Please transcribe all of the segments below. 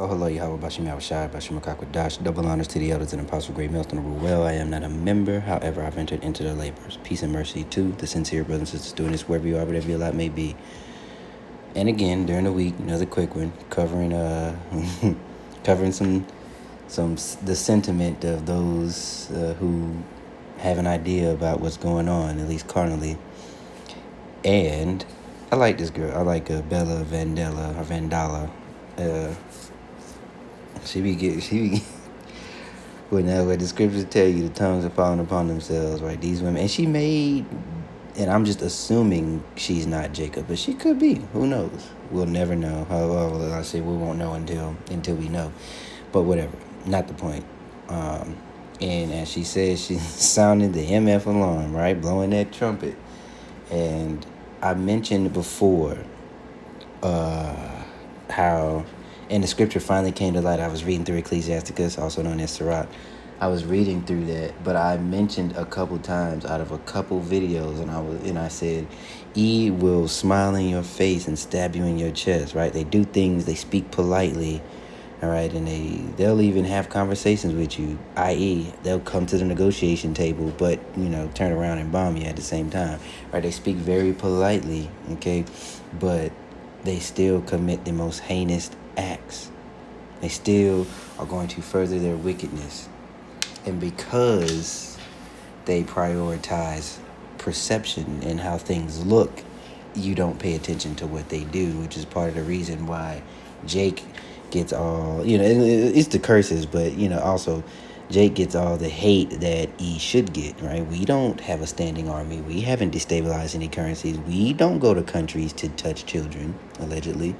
Oh, hello, Yahweh Bashim Yahweh Bashim Dash. Double honors to the elders and apostle great males and rule well. I am not a member, however, I've entered into their labors. Peace and mercy to the sincere brothers and sisters doing this wherever you are, whatever your lot may be. And again, during the week, another quick one, covering covering some the sentiment of those who have an idea about what's going on, at least carnally. And I like this girl. I like Bella Vandala. She be what the scriptures tell you, the tongues are falling upon themselves, right? These women, and she made, and I'm just assuming she's not Jacob, but she could be. Who knows? We'll never know. However, I say we won't know until we know. But whatever, not the point. And as she says, she's sounding the MF alarm, right? Blowing that trumpet. And I mentioned before how, and the scripture finally came to light. I was reading through Ecclesiasticus, also known as Sirach. I was reading through that, but I mentioned a couple times out of a couple videos, and I said, E will smile in your face and stab you in your chest, right? They do things, they speak politely, all right, and they'll even have conversations with you, i.e., they'll come to the negotiation table, but, turn around and bomb you at the same time, right? They speak very politely, okay, but they still commit the most heinous acts. They still are going to further their wickedness. And because they prioritize perception and how things look, you don't pay attention to what they do, which is part of the reason why Jake gets all, it's the curses, but, also Jake gets all the hate that he should get, right? We don't have a standing army. We haven't destabilized any currencies. We don't go to countries to touch children, allegedly.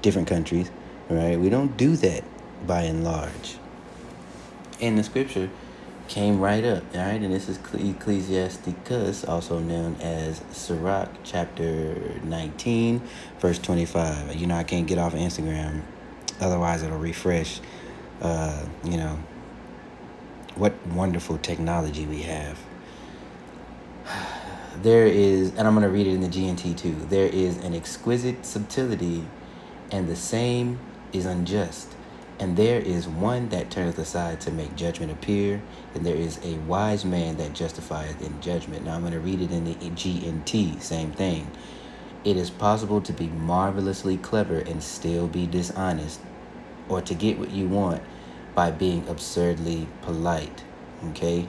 Different countries, right? We don't do that by and large. And the scripture came right up, all right? And this is Ecclesiasticus, also known as Sirach, chapter 19, verse 25. I can't get off Instagram. Otherwise, it'll refresh, what wonderful technology we have. There is, and I'm going to read it in the GNT too, there is an exquisite subtlety, and the same is unjust. And there is one that turneth aside to make judgment appear, and there is a wise man that justifieth in judgment. Now I'm going to read it in the GNT, same thing. It is possible to be marvelously clever and still be dishonest, or to get what you want by being absurdly polite, okay?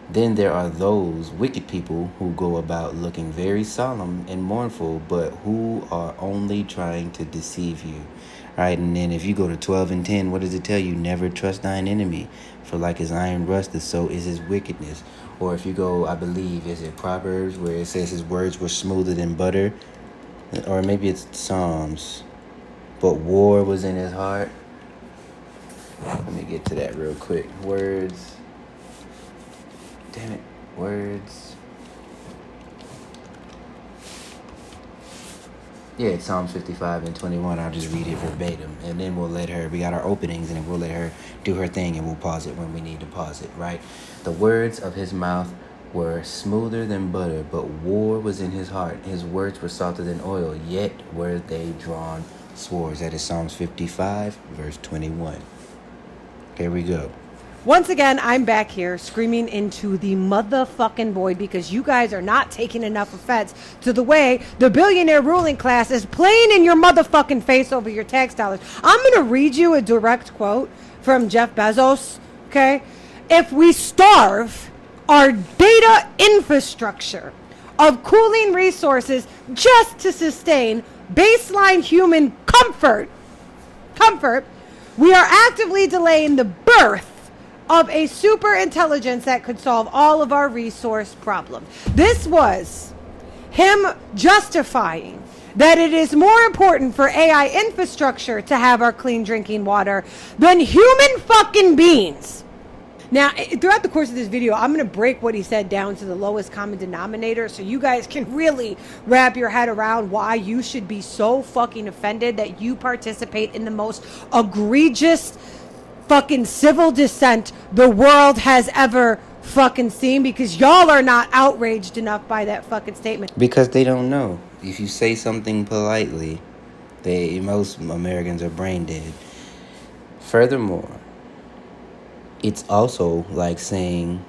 Then there are those wicked people who go about looking very solemn and mournful, but who are only trying to deceive you. All right, and then if you go to 12 and 10, what does it tell you? Never trust thine enemy, for like his iron rusteth, so is his wickedness. Or if you go, I believe, is it Proverbs, where it says his words were smoother than butter? Or maybe it's Psalms. But war was in his heart. Let me get to that real quick. Words. Damn it. Words. Yeah, it's Psalms 55 and 21. I'll just read it verbatim. And then we got our openings, and then we'll let her do her thing, and we'll pause it when we need to pause it, right? The words of his mouth were smoother than butter, but war was in his heart. His words were softer than oil, yet were they drawn swords. That is Psalms 55, verse 21. Here we go. Once again, I'm back here screaming into the motherfucking void because you guys are not taking enough offense to the way the billionaire ruling class is playing in your motherfucking face over your tax dollars. I'm going to read you a direct quote from Jeff Bezos, okay? If we starve our data infrastructure of cooling resources just to sustain baseline human comfort, we are actively delaying the birth of a super intelligence that could solve all of our resource problems. This was him justifying that it is more important for AI infrastructure to have our clean drinking water than human fucking beings. Now, throughout the course of this video, I'm going to break what he said down to the lowest common denominator so you guys can really wrap your head around why you should be so fucking offended that you participate in the most egregious fucking civil dissent the world has ever fucking seen, because y'all are not outraged enough by that fucking statement. Because they don't know. If you say something politely, Most Americans are brain dead. Furthermore, it's also like saying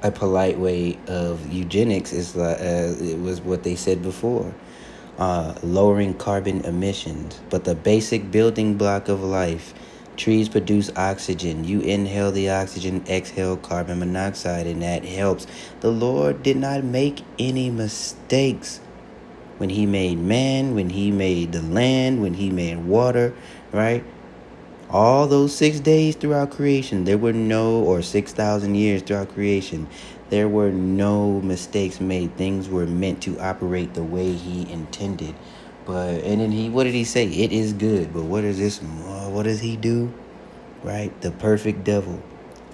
a polite way of eugenics is like it was what they said before, lowering carbon emissions. But the basic building block of life, trees produce oxygen. You inhale the oxygen, exhale carbon monoxide, and that helps. The Lord did not make any mistakes when he made man, when he made the land, when he made water, right? All those 6 days throughout creation, there were no, or 6,000 years throughout creation, there were no mistakes made. Things were meant to operate the way he intended. And then what did he say? It is good. But what is this? What does he do? Right? The perfect devil.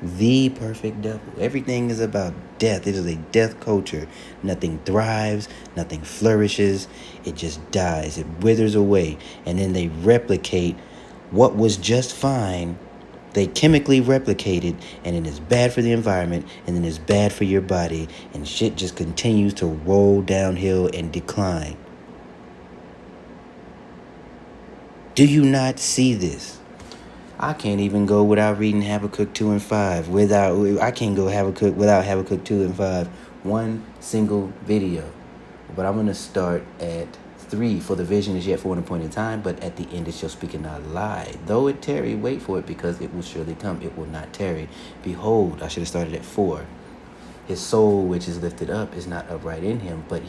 The perfect devil. Everything is about death. It is a death culture. Nothing thrives. Nothing flourishes. It just dies. It withers away. And then they replicate what was just fine. They chemically replicate it, and then it's bad for the environment, and then it's bad for your body, and shit just continues to roll downhill and decline. Do you not see this? I can't even go without reading Habakkuk 2 and 5. I can't go Habakkuk without Habakkuk 2 and 5. One single video. But I'm going to start at 3. For the vision is yet for an appointed time, but at the end it shall speak and not lie. Though it tarry, wait for it, because it will surely come. It will not tarry. Behold, I should have started at 4. His soul which is lifted up is not upright in him, but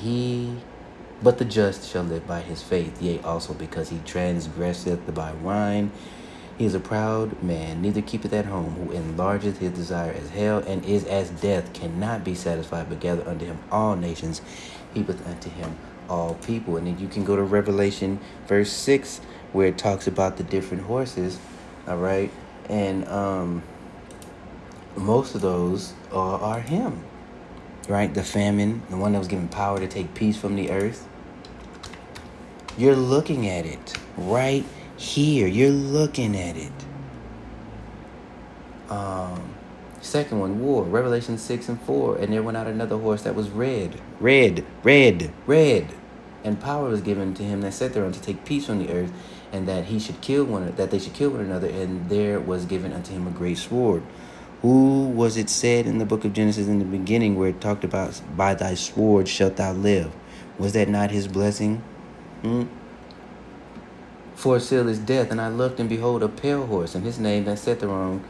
the just shall live by his faith. Yea, also because he transgresseth by wine. He is a proud man, neither keepeth at home, who enlargeth his desire as hell, and is as death, cannot be satisfied, but gather unto him all nations, heapeth unto him all people. And then you can go to Revelation verse 6, where it talks about the different horses. All right. And most of those are him, right? The famine, the one that was given power to take peace from the earth. You're looking at it right here. You're looking at it. Second one, war. Revelation 6 and 4. And there went out another horse that was red. And power was given to him that sat thereon to take peace from the earth, and that they should kill one another. And there was given unto him a great sword. Who was it said in the book of Genesis in the beginning, where it talked about, by thy sword shalt thou live? Was that not his blessing? For a seal is death, and I looked, and behold, a pale horse, and his name that sat thereon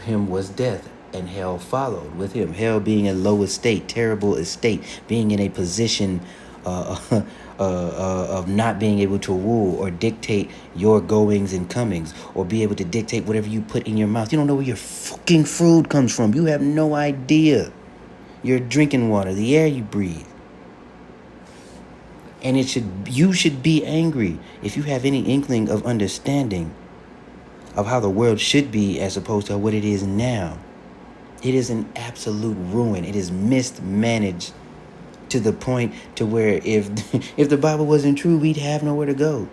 him was death, and hell followed with him. Hell being a low estate, terrible estate, being in a position of not being able to rule or dictate your goings and comings, or be able to dictate whatever you put in your mouth. You don't know where your fucking food comes from. You have no idea. Your drinking water, the air you breathe. And you should be angry if you have any inkling of understanding of how the world should be as opposed to what it is now. It is an absolute ruin. It is mismanaged to the point to where if the Bible wasn't true, we'd have nowhere to go.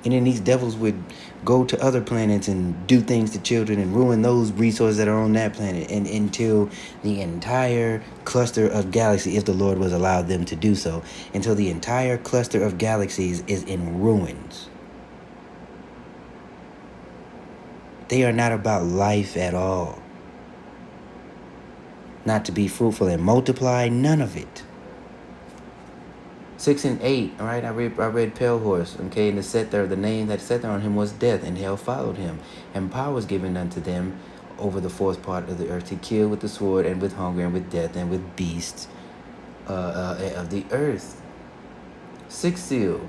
And then these devils would go to other planets and do things to children and ruin those resources that are on that planet, and until the entire cluster of galaxies, if the Lord was allowed them to do so, until the entire cluster of galaxies is in ruins. They are not about life at all. Not to be fruitful and multiply, none of it. 6 and 8, all right, I read pale horse, okay, and the name that sat there on him was death, and hell followed him, and power was given unto them over the fourth part of the earth, to kill with the sword, and with hunger, and with death, and with beasts of the earth. 6 seal.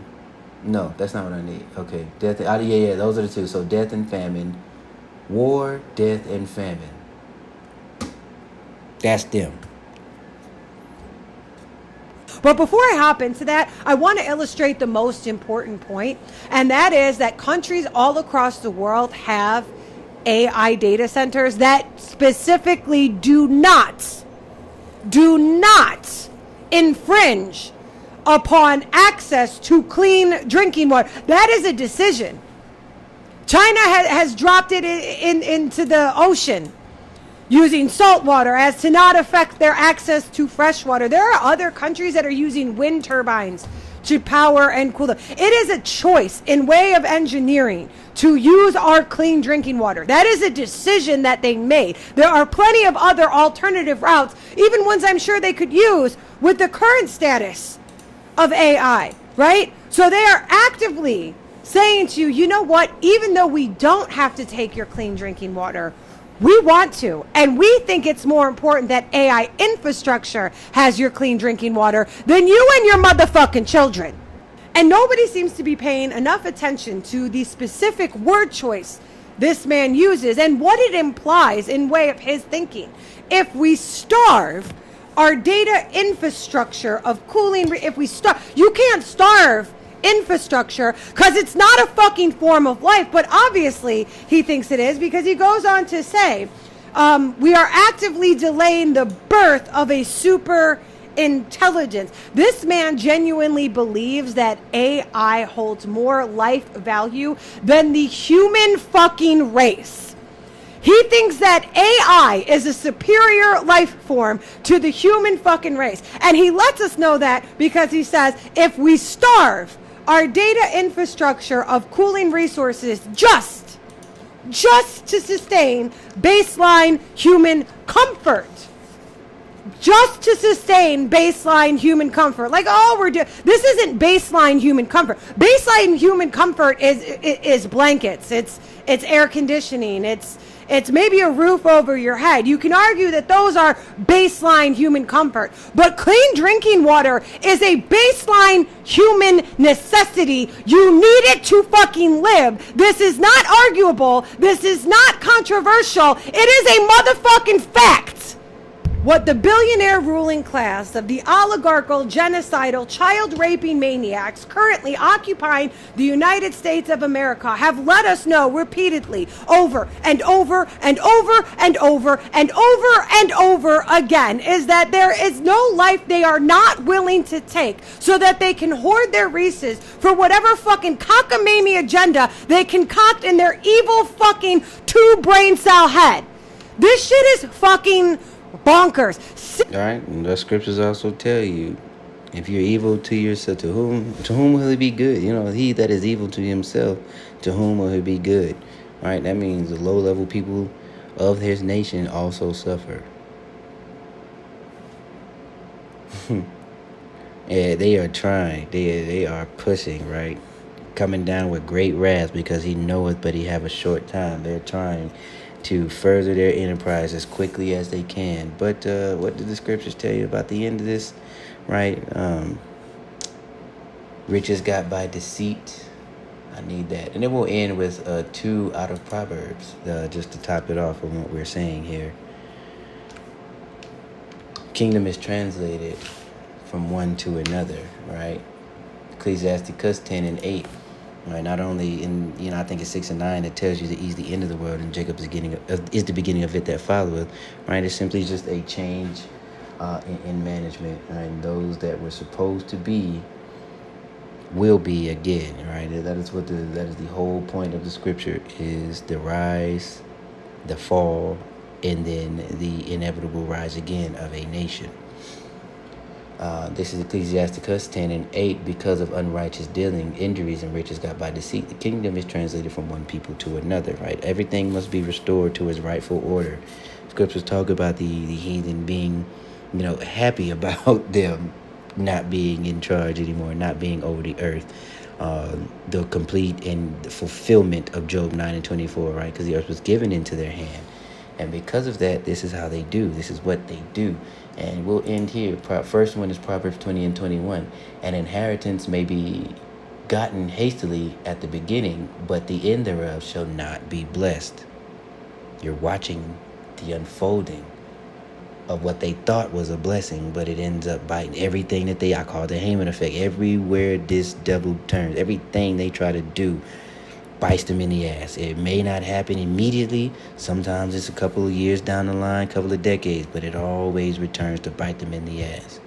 No, that's not what I need. Okay, death. Yeah, those are the two. So death and famine, war, death, and famine. That's them. But before I hop into that, I want to illustrate the most important point, and that is that countries all across the world have AI data centers that specifically do not infringe upon access to clean drinking water. That is a decision. China has dropped it into the ocean, using salt water as to not affect their access to fresh water. There are other countries that are using wind turbines to power and cool them. It is a choice in way of engineering to use our clean drinking water. That is a decision that they made. There are plenty of other alternative routes, even ones I'm sure they could use with the current status of AI, right? So they are actively saying to you, you know what, even though we don't have to take your clean drinking water, we want to. And we think it's more important that AI infrastructure has your clean drinking water than you and your motherfucking children. And nobody seems to be paying enough attention to the specific word choice this man uses and what it implies in way of his thinking. If we starve our data infrastructure of cooling, if we starve, you can't starve infrastructure because it's not a fucking form of life, but obviously he thinks it is, because he goes on to say, we are actively delaying the birth of a super intelligence. This man genuinely believes that AI holds more life value than the human fucking race. He thinks that AI is a superior life form to the human fucking race. And he lets us know that because he says, if we starve our data infrastructure of cooling resources just to sustain baseline human comfort, just to sustain baseline human comfort. Like, oh, we're doing, this isn't baseline human comfort. Baseline human comfort is blankets. It's air conditioning. It's maybe a roof over your head. You can argue that those are baseline human comfort. But clean drinking water is a baseline human necessity. You need it to fucking live. This is not arguable. This is not controversial. It is a motherfucking fact. What the billionaire ruling class of the oligarchical, genocidal, child-raping maniacs currently occupying the United States of America have let us know repeatedly, over and over and over and over and over and over again, is that there is no life they are not willing to take so that they can hoard their resources for whatever fucking cockamamie agenda they concoct in their evil fucking two-brain cell head. This shit is fucking bonkers. All right, and the scriptures also tell you, if you're evil to yourself, to whom will he be good? You know, he that is evil to himself, to whom will he be good? All right, that means the low-level people of his nation also suffer. Yeah, they are trying. They are pushing, right? Coming down with great wrath because he knoweth, but he have a short time. They're trying to further their enterprise as quickly as they can. But what did the scriptures tell you about the end of this, right? Riches got by deceit. I need that. And then we'll end with 2 out of Proverbs, just to top it off on what we're saying here. Kingdom is translated from one to another, right? Ecclesiasticus 10 and 8. Right, not only in, I think it's 6 and 9 that tells you that he's the end of the world and Jacob is the beginning of it that followeth. Right, it's simply just a change in management. Right, and those that were supposed to be will be again. Right, that is the whole point of the scripture, is the rise, the fall, and then the inevitable rise again of a nation. This is Ecclesiasticus 10 and 8. Because of unrighteous dealing, injuries, and riches got by deceit, the kingdom is translated from one people to another, right? Everything must be restored to its rightful order. Scriptures talk about the heathen being, happy about them not being in charge anymore, not being over the earth. The complete and the fulfillment of Job 9 and 24, right? Because the earth was given into their hand. And because of that, this is how they do. This is what they do. And we'll end here. First one is Proverbs 20 and 21. An inheritance may be gotten hastily at the beginning, but the end thereof shall not be blessed. You're watching the unfolding of what they thought was a blessing, but it ends up biting. Everything that I call the Haman effect. Everywhere this devil turns, everything they try to do bites them in the ass. It may not happen immediately. Sometimes it's a couple of years down the line, couple of decades, but it always returns to bite them in the ass.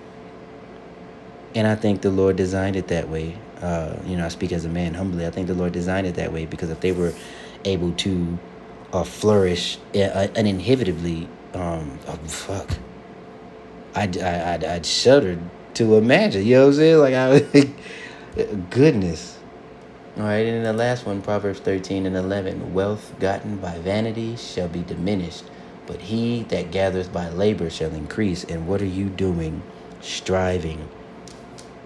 And I think the Lord designed it that way. I speak as a man humbly. I think the Lord designed it that way because if they were able to flourish uninhibitably, I'd shudder to imagine. You know what I'm saying? Like Goodness. All right, and then the last one, Proverbs 13:11. Wealth gotten by vanity shall be diminished, but he that gathereth by labor shall increase. And what are you doing? Striving.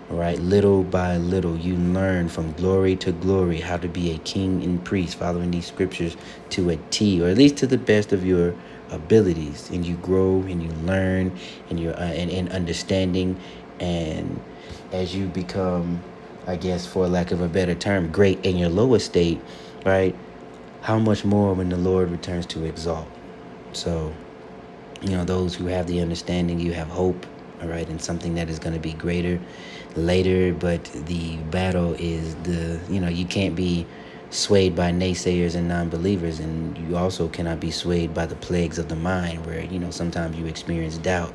All right, little by little, you learn from glory to glory how to be a king and priest, following these scriptures to a T, or at least to the best of your abilities. And you grow and you learn, and you're in understanding. And as you become, I guess, for lack of a better term, great in your lower state, right? How much more when the Lord returns to exalt? So, those who have the understanding, you have hope, all right, and something that is going to be greater later. But the battle is you can't be swayed by naysayers and non-believers, and you also cannot be swayed by the plagues of the mind, where sometimes you experience doubt.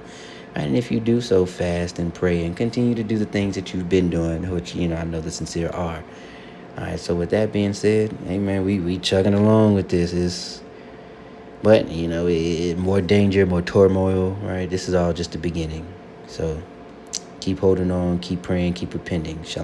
Right? And if you do so, fast and pray and continue to do the things that you've been doing, which I know the sincere are. All right, so with that being said, hey man, we chugging along with this. But more danger, more turmoil, right? This is all just the beginning. So keep holding on, keep praying, keep repenting. Shalom.